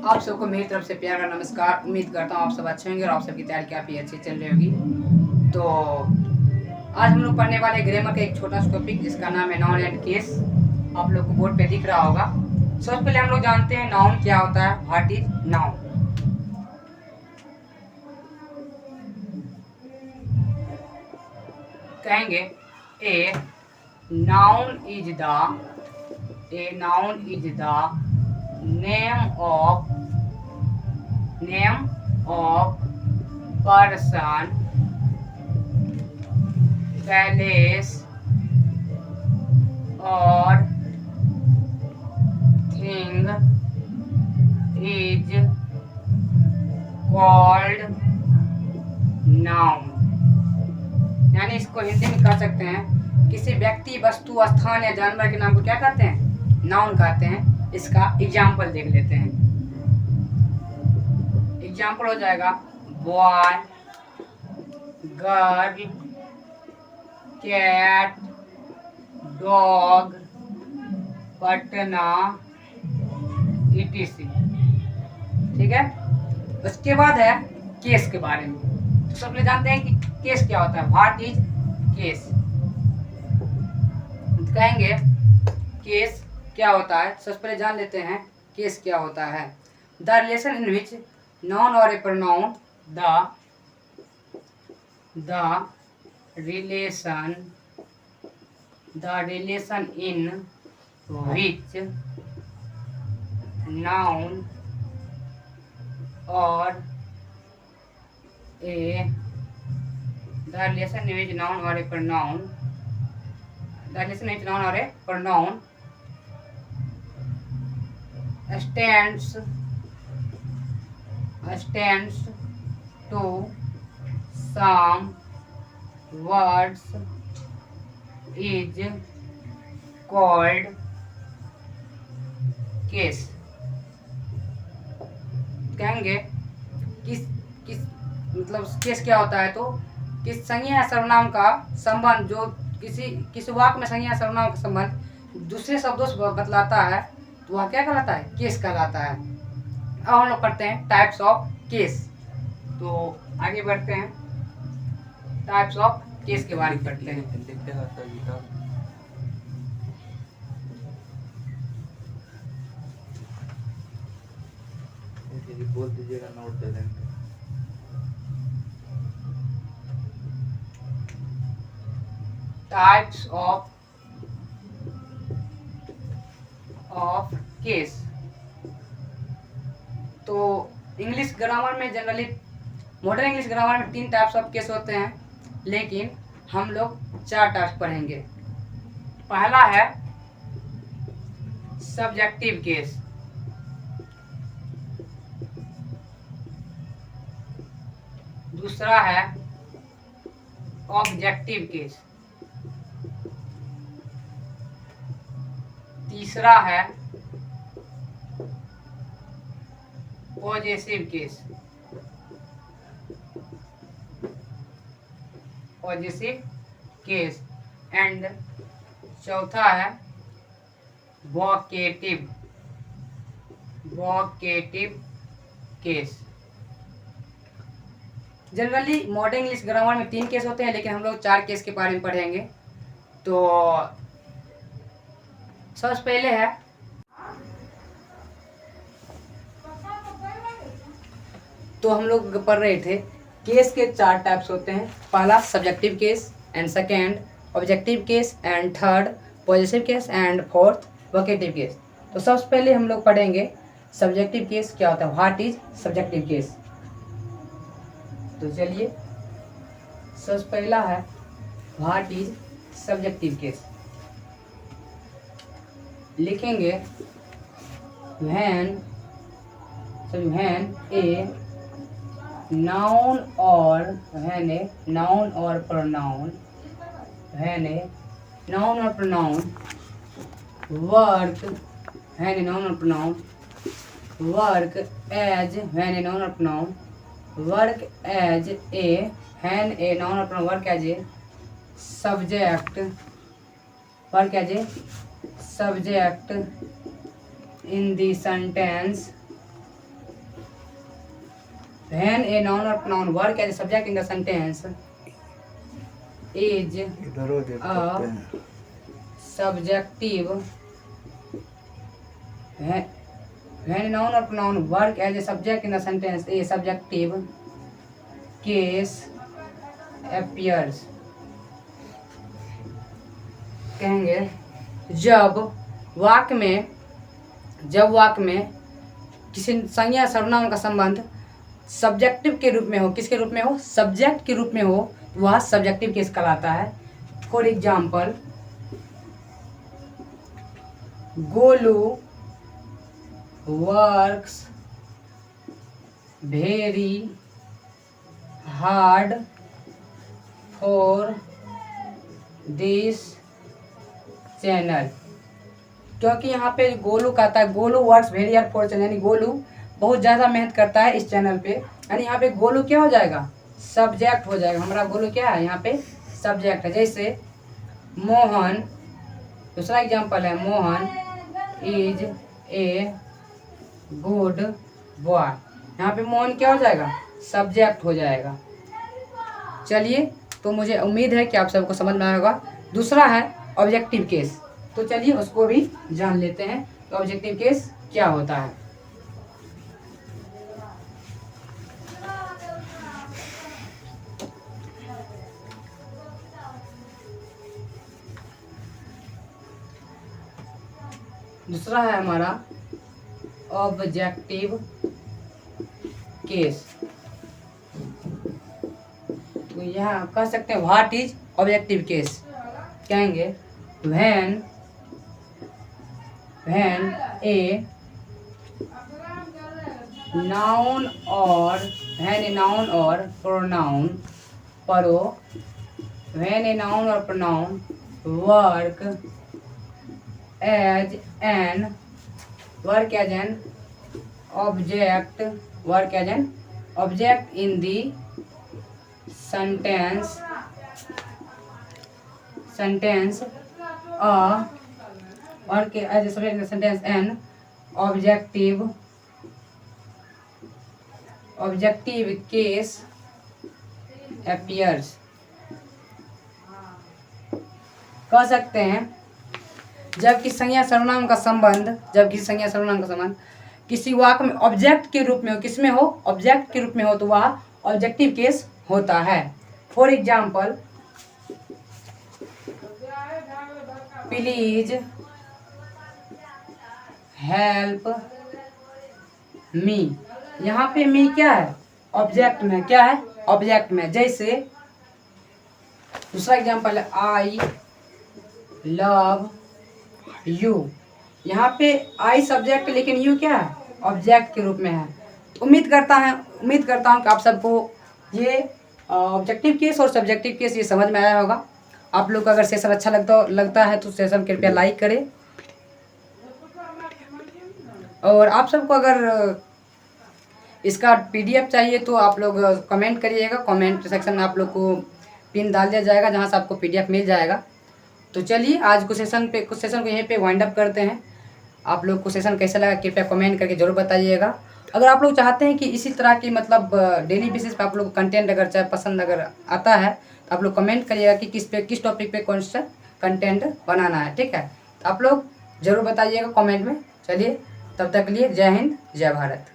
आप सबको मेरी तरफ से प्यार का नमस्कार। उम्मीद करता हूँ आप सब अच्छे होंगे और आप सबकी तैयारी काफ़ी अच्छी चल रही होगी। तो आज हम लोग पढ़ने वाले ग्रामर का एक छोटा सा टॉपिक जिसका नाम है नाउन एंड केस। आप लोग को बोर्ड पे दिख रहा होगा। सबसे पहले हम लोग जानते हैं नाउन क्या होता है। What is noun? कहेंगे a noun is the name of person, palace और थिंग इज कॉल्ड नाउन। यानी इसको हिंदी में कह सकते हैं किसी व्यक्ति, वस्तु, स्थान या जानवर के नाम को क्या कहते हैं? नाउन कहते हैं। इसका एग्जाम्पल देख लेते हैं। एग्जाम्पल हो जाएगा boy, girl, cat, dog, Patna, etc। ठीक है। उसके बाद है केस के बारे में। तो सब लोग जानते हैं कि केस क्या होता है। What is case? कहेंगे केस क्या होता है। सबसे पहले जान लेते हैं केस क्या होता है। The relation in which noun और ए pronoun the relation in which noun or a pronoun stands to some words is called case। कहेंगे किस किस मतलब केस क्या होता है। तो किस संज्ञा या सर्वनाम का संबंध, जो किसी वाक्य में संज्ञा या सर्वनाम का संबंध दूसरे शब्दों से बतलाता है, तो वह क्या कहलाता है? केस कहलाता है। अब हम लोग पढ़ते हैं टाइप्स ऑफ केस। तो आगे बढ़ते हैं, टाइप्स ऑफ केस के बारे में पढ़ते हैं। बोल दीजिएगा, नोट दे देंगे। Types of case. तो इंग्लिश ग्रामर में जनरली, मॉडर्न इंग्लिश ग्रामर में 3 टाइप्स ऑफ केस होते हैं, लेकिन हम लोग 4 टाइप्स पढ़ेंगे। पहला है सब्जेक्टिव केस, दूसरा है ऑब्जेक्टिव केस, तीसरा है पॉजेसिव केस एंड चौथा है vocative case. Generally modern English grammar में 3 केस होते हैं, लेकिन हम लोग 4 केस के बारे में पढ़ेंगे। तो सबसे पहले है, तो हम लोग पढ़ रहे थे केस के 4 टाइप्स होते हैं। पहला subjective case and second objective case and third positive case and fourth vocative case. तो सबसे पहले हम लोग पढ़ेंगे सब्जेक्टिव केस क्या होता है। What is subjective case? तो चलिए, सबसे पहला है व्हाट इज सब्जेक्टिव केस। लिखेंगे when a noun or pronoun work as a subject in the sentence when a noun और pronoun work as a subject in the sentence is इधर हो देख सकते हैं। subjective when noun or pronoun work as a subject in the sentence a subjective case appears। कहेंगे जब वाक्य में किसी संज्ञा सर्वनाम का संबंध सब्जेक्टिव के रूप में हो, किसके रूप में हो, सब्जेक्ट के रूप में हो, वह सब्जेक्टिव केस कहलाता है। For example Golu works very hard for this channel. क्योंकि यहाँ पे गोलू कहता है Golu works very hard for channel, यानी गोलू बहुत ज़्यादा मेहनत करता है इस चैनल पे, यानी यहाँ पे गोलू क्या हो जाएगा, सब्जेक्ट हो जाएगा। हमारा गोलू क्या है, यहाँ पे सब्जेक्ट है। जैसे मोहन, दूसरा एग्जांपल है Mohan is a good boy, यहाँ पे मोहन क्या हो जाएगा, सब्जेक्ट हो जाएगा। चलिए, तो मुझे उम्मीद है कि आप सबको समझ में आया होगा। दूसरा है ऑब्जेक्टिव केस, तो चलिए उसको भी जान लेते हैं कि ऑब्जेक्टिव केस क्या होता है। दूसरा है हमारा ऑब्जेक्टिव केस। तो यहाँ कह सकते हैं व्हाट इज ऑब्जेक्टिव केस, कहेंगे व्हेन ए नाउन और pronoun work as an object in the sentence or as a subject in the sentence an objective case appears। कह सकते हैं जब किसी संज्ञा सर्वनाम का संबंध किसी वाक्य में ऑब्जेक्ट के रूप में हो, किसमें हो, ऑब्जेक्ट के रूप में हो, तो वह ऑब्जेक्टिव केस होता है। For example please help me, यहाँ पे मी क्या है, ऑब्जेक्ट में, क्या है, ऑब्जेक्ट में। जैसे दूसरा एग्जाम्पल है आई लव यू, यहाँ पे आई सब्जेक्ट लेकिन यू क्या है, ऑब्जेक्ट के रूप में है। उम्मीद करता हूँ कि आप सबको ये ऑब्जेक्टिव केस और सब्जेक्टिव केस ये समझ में आया होगा। आप लोग को अगर सेशन अच्छा लगता है तो सेशन कृपया लाइक करें, और आप सबको अगर इसका पीडीएफ चाहिए तो आप लोग कमेंट करिएगा। कमेंट सेक्शन में आप लोग को पिन डाल दिया जाएगा जहां से आपको पीडीएफ मिल जाएगा। तो चलिए आज कुछ सेशन को यहीं पे वाइंड अप करते हैं। आप लोग को सेशन कैसा लगा कृपया कमेंट करके जरूर बताइएगा। अगर आप लोग चाहते हैं कि इसी तरह की मतलब डेली बेसिस पे आप लोग कंटेंट अगर चाहे पसंद अगर आता है तो आप लोग कमेंट करिएगा कि किस टॉपिक पे कौन सा कंटेंट बनाना है, ठीक है। तो आप लोग ज़रूर बताइएगा कमेंट में। चलिए तब तक के लिए जय हिंद जय भारत।